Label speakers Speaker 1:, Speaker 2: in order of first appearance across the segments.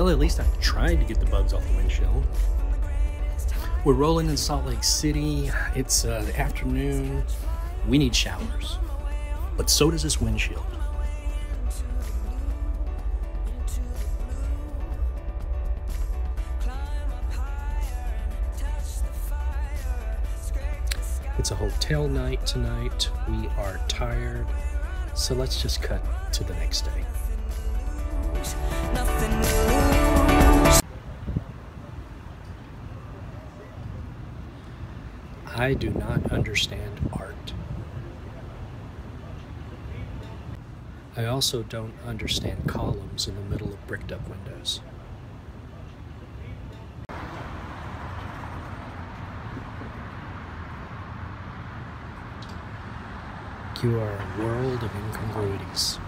Speaker 1: Well, at least I tried to get the bugs off the windshield. We're rolling in Salt Lake City. It's the afternoon. We need showers, but so does this windshield. It's a hotel night tonight. We are tired, so let's just cut to the next day. I do not understand art. I also don't understand columns in the middle of bricked up windows. You are a world of incongruities.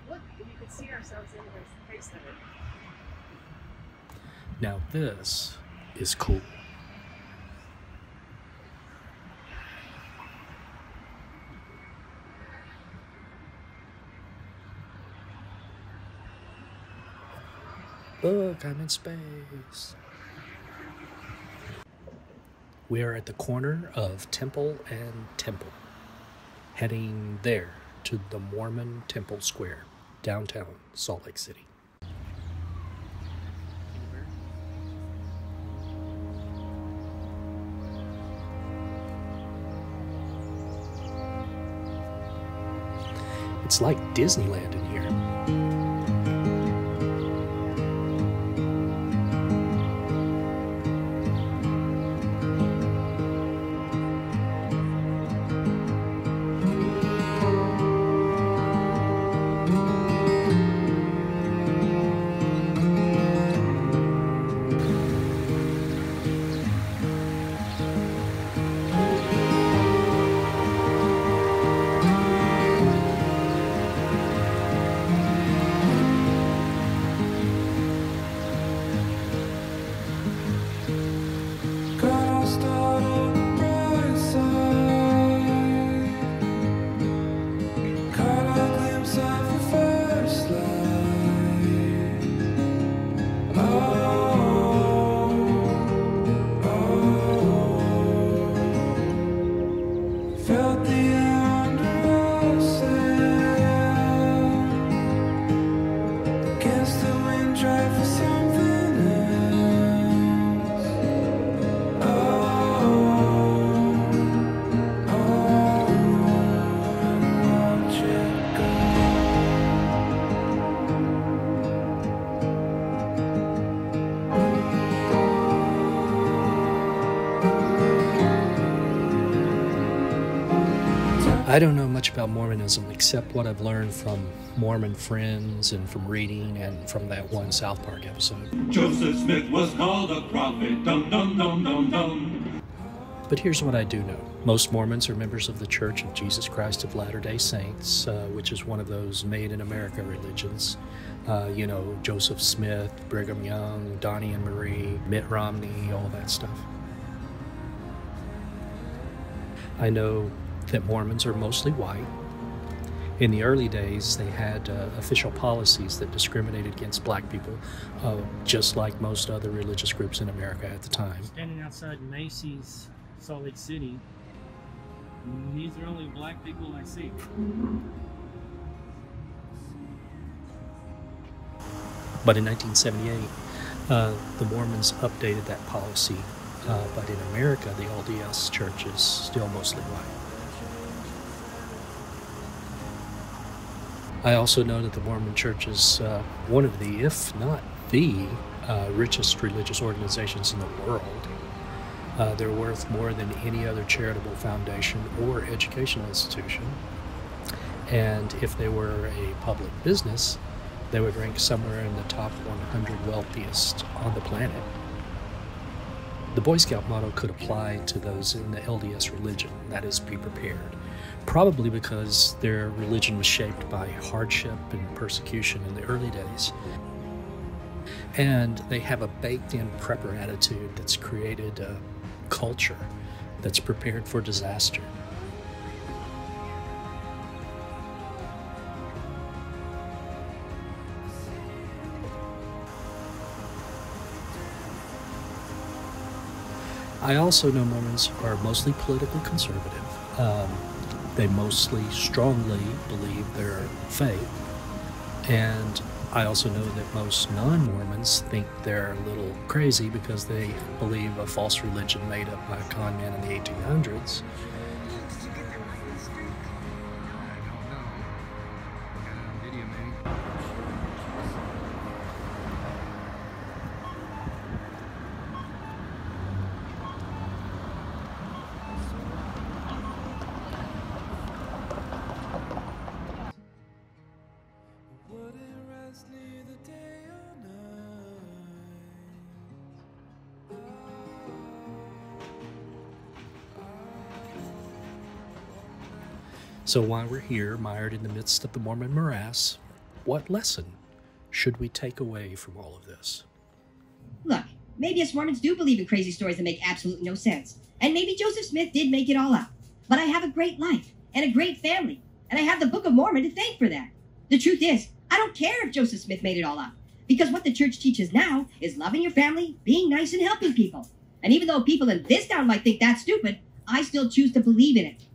Speaker 2: Look, you could see ourselves in the face of it.
Speaker 1: Now this is cool. Look, I'm in space. We are at the corner of Temple and Temple, heading there to the Mormon Temple Square, downtown Salt Lake City. It's like Disneyland in here. I don't know much about Mormonism except what I've learned from Mormon friends and from reading and from that one South Park episode.
Speaker 3: Joseph Smith was called a prophet, dum dum dum dum dum.
Speaker 1: But here's what I do know. Most Mormons are members of the Church of Jesus Christ of Latter-day Saints, which is one of those made-in-America religions. You know, Joseph Smith, Brigham Young, Donnie and Marie, Mitt Romney, all that stuff. I know that Mormons are mostly white. In the early days, they had official policies that discriminated against black people, just like most other religious groups in America at the time.
Speaker 4: Standing outside Macy's, Salt Lake City, these are only black people I see.
Speaker 1: But in 1978, the Mormons updated that policy. But in America, the LDS Church is still mostly white. I also know that the Mormon Church is one of the, if not the, richest religious organizations in the world. They're worth more than any other charitable foundation or educational institution. And if they were a public business, they would rank somewhere in the top 100 wealthiest on the planet. The Boy Scout motto could apply to those in the LDS religion, that is, be prepared. Probably because their religion was shaped by hardship and persecution in the early days. And they have a baked-in prepper attitude that's created a culture that's prepared for disaster. I also know Mormons are mostly politically conservative. They mostly strongly believe their faith. And I also know that most non-Mormons think they're a little crazy because they believe a false religion made up by a con man in the 1800s. So while we're here, mired in the midst of the Mormon morass, what lesson should we take away from all of this?
Speaker 5: Look, maybe us Mormons do believe in crazy stories that make absolutely no sense. And maybe Joseph Smith did make it all up. But I have a great life and a great family. And I have the Book of Mormon to thank for that. The truth is, I don't care if Joseph Smith made it all up. Because what the church teaches now is loving your family, being nice, and helping people. And even though people in this town might think that's stupid, I still choose to believe in it.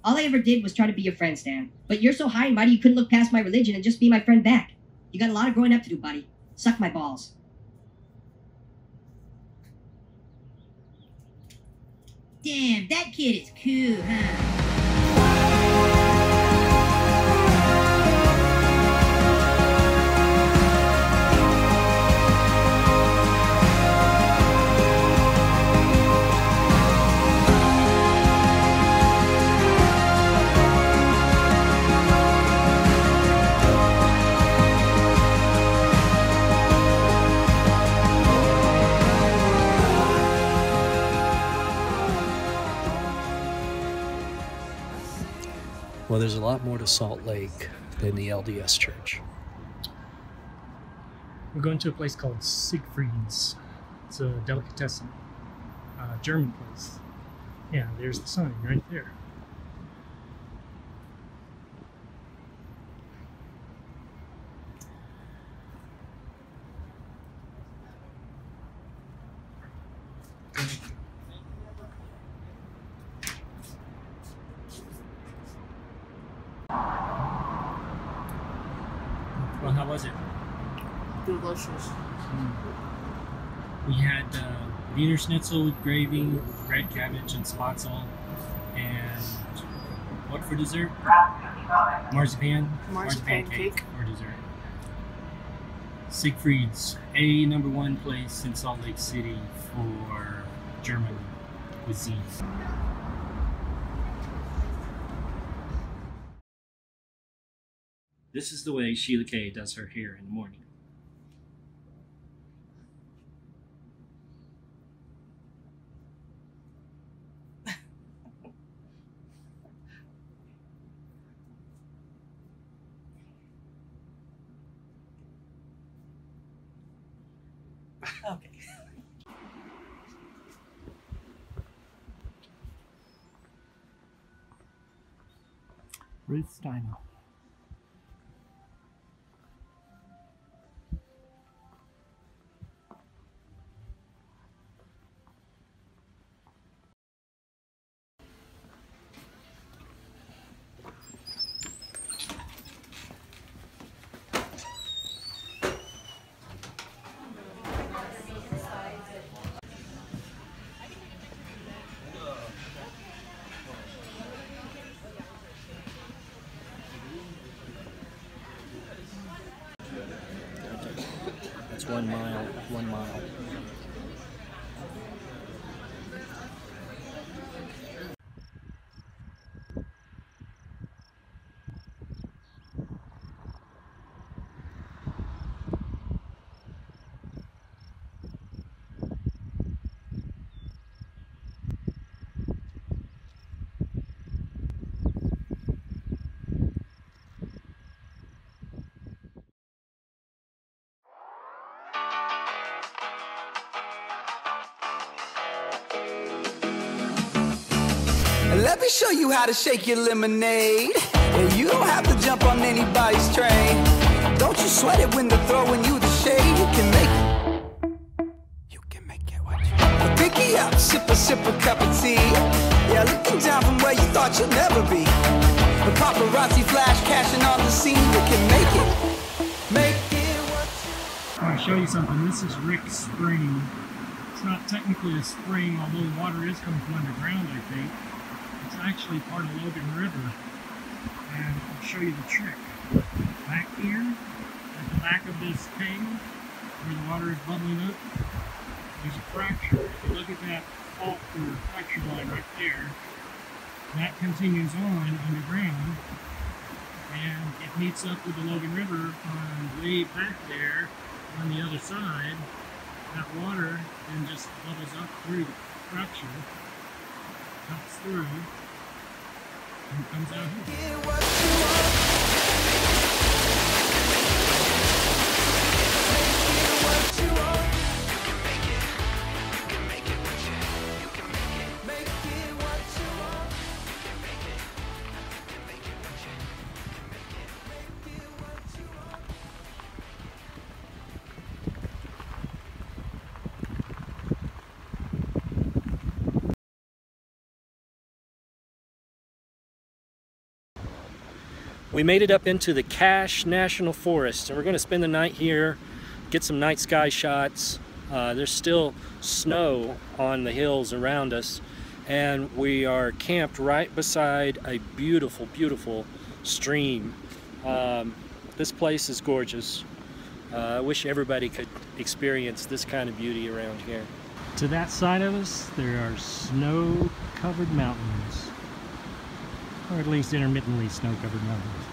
Speaker 5: All I ever did was try to be your friend, Stan. But you're so high and mighty you couldn't look past my religion and just be my friend back. You got a lot of growing up to do, buddy. Suck my balls. Damn, that kid is cool, huh?
Speaker 1: Well, there's a lot more to Salt Lake than the LDS Church.
Speaker 4: We're going to a place called Siegfried's. It's a delicatessen, German place. Yeah, there's the sign right there. Well, how was it?
Speaker 2: Delicious.
Speaker 4: We had Wiener Schnitzel with gravy, red cabbage, and spatzel. And what for dessert? Marzipan cake for dessert. Siegfried's, a #1 place in Salt Lake City for German cuisine. This is the way Sheila Kay does her hair in the morning.
Speaker 2: Okay.
Speaker 4: Ruth Steiner.
Speaker 1: That's 1 mile, 1 mile.
Speaker 6: let me show you how to shake your lemonade. Yeah, you don't have to jump on anybody's train. Don't you sweat it when they're throwing you the shade. You can make it. You can make it. Watch it. Pinky up, sip a cup of tea. Yeah, looking down from where you thought you'd never be. The paparazzi flash cashing on the scene. You can make it. Make it what you
Speaker 4: I want to show you something. This is Rick's Spring. It's not technically a spring, although the water is coming from underground, I think. It's actually part of Logan River. And I'll show you the trick. Back here, at the back of this cave, where the water is bubbling up, there's a fracture. If you look at that fault or fracture line right there, that continues on underground, and it meets up with the Logan River on way back there on the other side. That water then just bubbles up through the fracture, cuts through, and comes out here.
Speaker 1: We made it up into the Cache National Forest, and we're going to spend the night here, get some night sky shots. There's still snow on the hills around us, and we are camped right beside a beautiful, beautiful stream. This place is gorgeous. I wish everybody could experience this kind of beauty around here.
Speaker 4: To that side of us, there are snow-covered mountains. Or at least intermittently snow-covered mountains.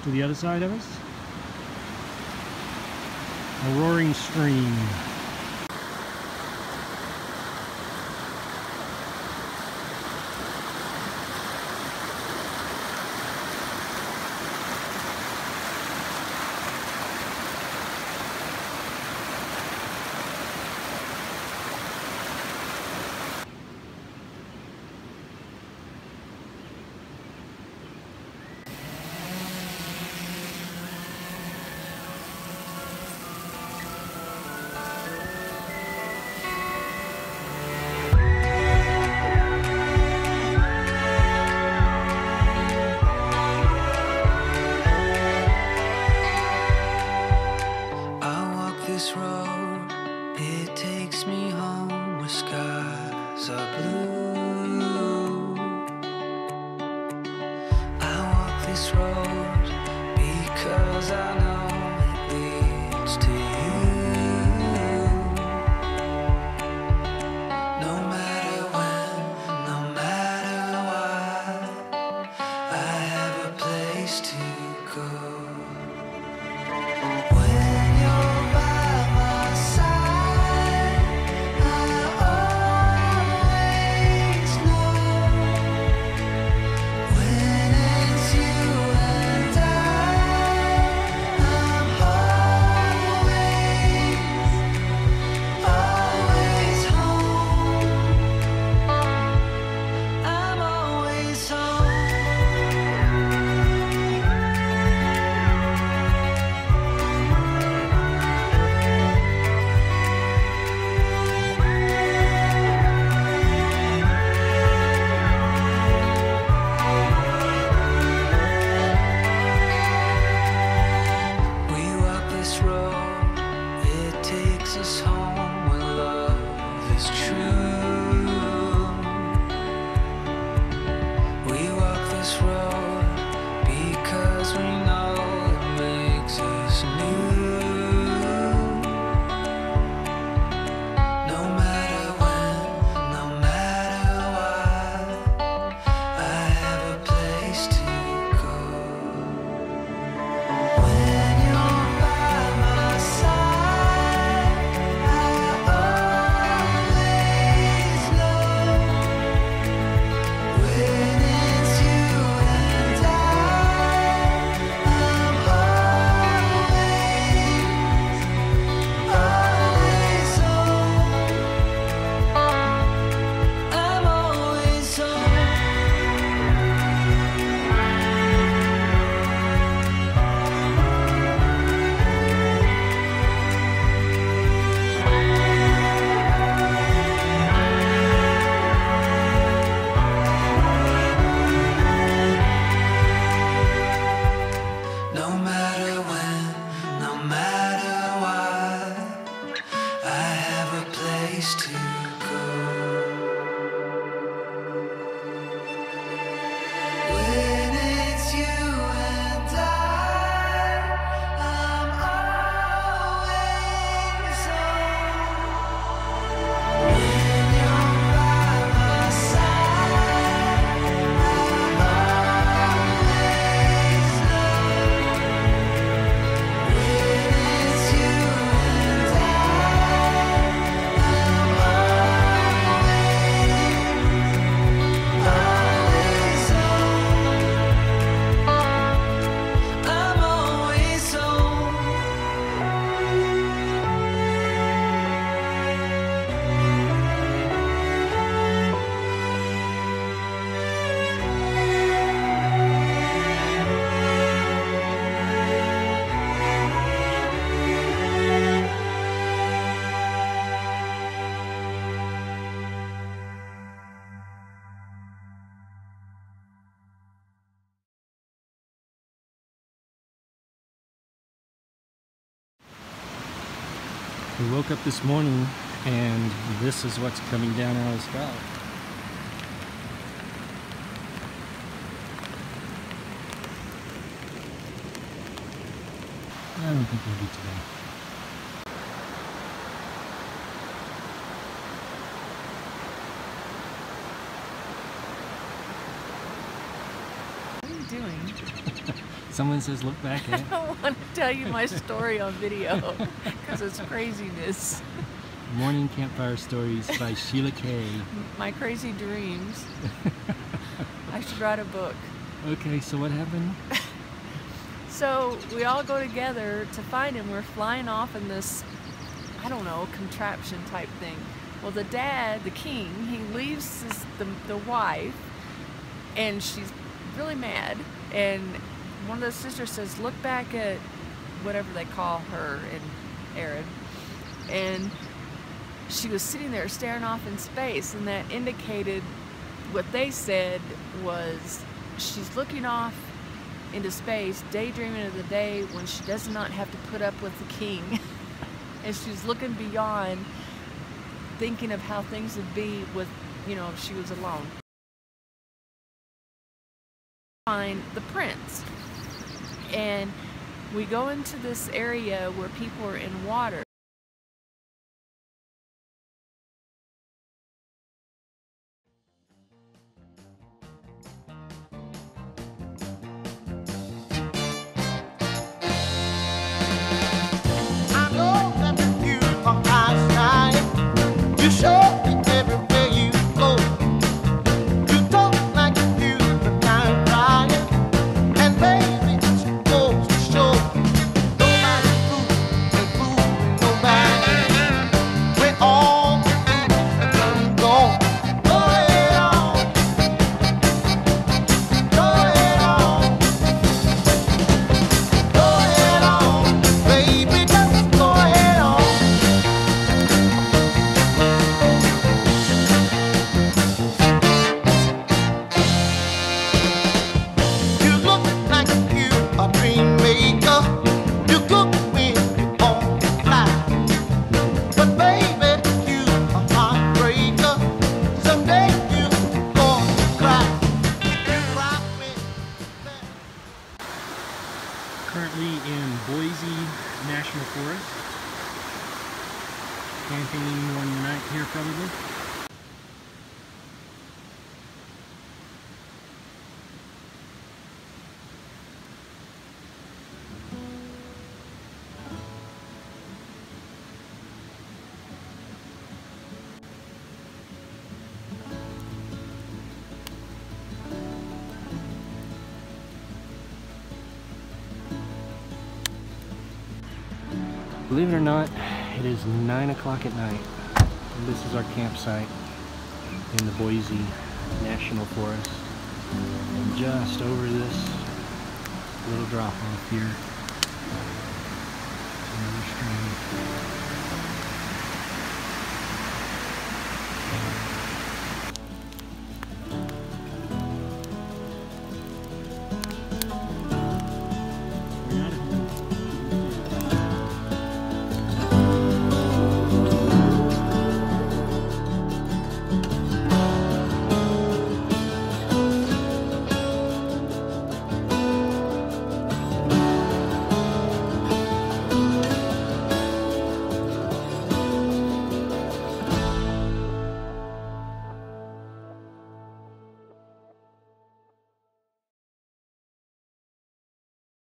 Speaker 4: To the other side of us, a roaring stream.
Speaker 6: this road, it takes me home where skies are blue. I walk this road because I know it leads to you. No matter when, no matter what, I have a place to go.
Speaker 4: We woke up this morning and this is what's coming down out of the sky. I don't think we'll be today.
Speaker 2: What are you doing?
Speaker 4: Someone says look back at.
Speaker 2: I want to tell you my story on video because it's craziness.
Speaker 4: Morning Campfire Stories by Sheila Kay.
Speaker 2: My crazy dreams. I should write a book.
Speaker 4: Okay, so what happened?
Speaker 2: So we all go together to find him. We're flying off in this, I don't know, contraption type thing. Well, the dad, the king, he leaves the wife, and she's really mad. And one of the sisters says, look back at whatever they call her in Arab. And she was sitting there staring off in space, and that indicated what they said was she's looking off into space, daydreaming of the day when she does not have to put up with the king. And she's looking beyond, thinking of how things would be with, you know, if she was alone. Find the prince. And we go into this area where people are in water.
Speaker 4: Currently in Boise National Forest. Camping one night here probably. Believe it or not, it is 9 o'clock at night. And this is our campsite in the Boise National Forest. And just over this little drop off here, another stream.